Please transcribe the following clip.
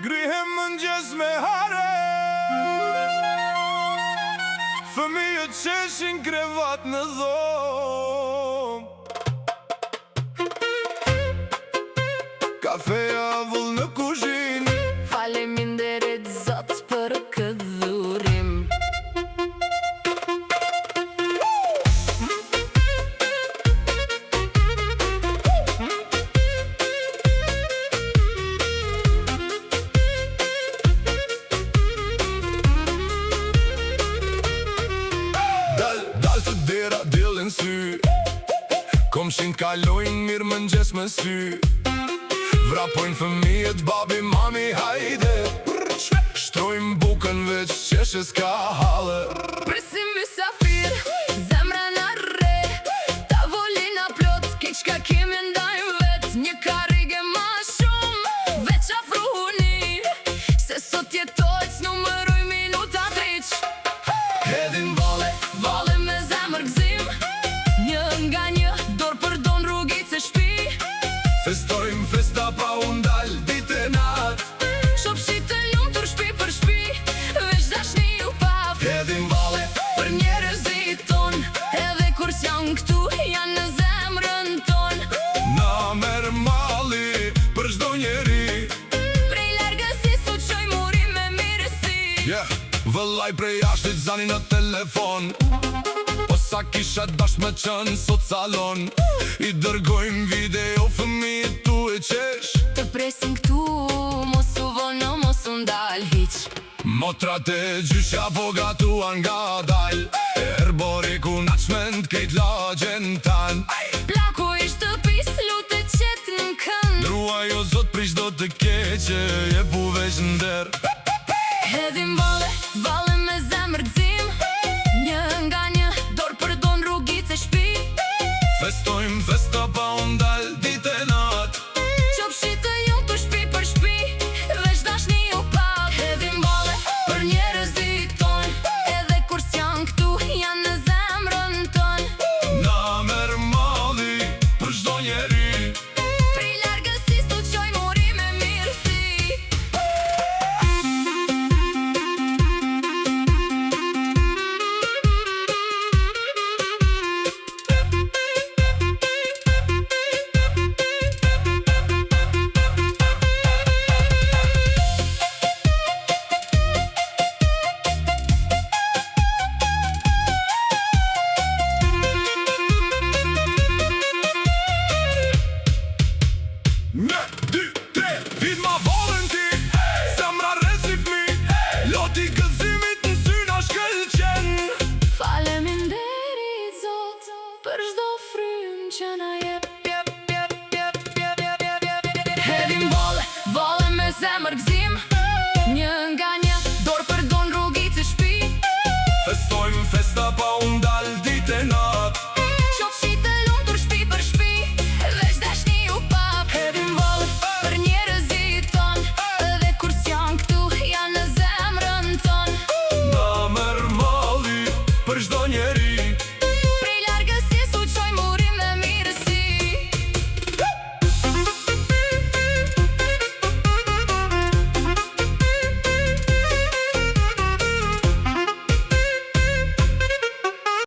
Grihem mëngjes me hare, fëmijët qeshin krevat në dhom. Kafeja vull në kuzhin. Faleminderit Zot për këtë dhurim. Dal të dera dillin sy, komshin kalojnë mirë mëngjes me sy. Vrapojnë fëmijët, babi, mami, hajde. Shtrojmë bukën veç qeshes ka halë. Presim mysafir, zemra në re, tavolina plot, keq ka kemi ndajmë vet. Një karige ma shumë, veç afruhuni, se sot jetojt s'numëroj minuta triq. Hedin vale, Vale me zemër gzim, një nga një, dorë për don rrugit se shpi. festojmë festa pa undal ditë e nat. Shopshit të lumë tur shpi për shpi, veç dashni u paf. Hedin vale, Për njerëzit ton, edhe kur s'janë këtu, janë në zemrën ton. na merë mali për çdo njeri. Prej largësis u qoj muri me mirësi. Vëllaj prej ashtit zani në telefon, po sa kisha dash me qënë sot salon. I dërgojmë video fëmijët tu e qesh. Të presin këtu, mos u vono, mos u ndal hiq. Motrat e gjysha po gatuan nga dal. Erbori ku naqment kejt lagjen tan. Plaku i shtëpis, lutë qetë në kënd. Drua jo zot prish do të keqe, je pu veç nder. Hedhim vale, vale me zemër gzim, një nga një, dorë për don rrugit se shpi. Festojmë festa pa undal ditë e nat. Qopshit të ju të shpi për shpi, veç dashni u pap. Hedhim vale për njerëzit ton, edhe kur s'janë këtu, janë në zemrën ton. Na merë mali për çdo njeri. Prej largësis të qoj muri me mirësi. Një, dy, tre, vit ma volën ti. Zemra reci fmi, loti gëzimit në syna shkëlqen. Faleminderit Zot për çdo frym që na jep. Hedhim vale, vale me zemër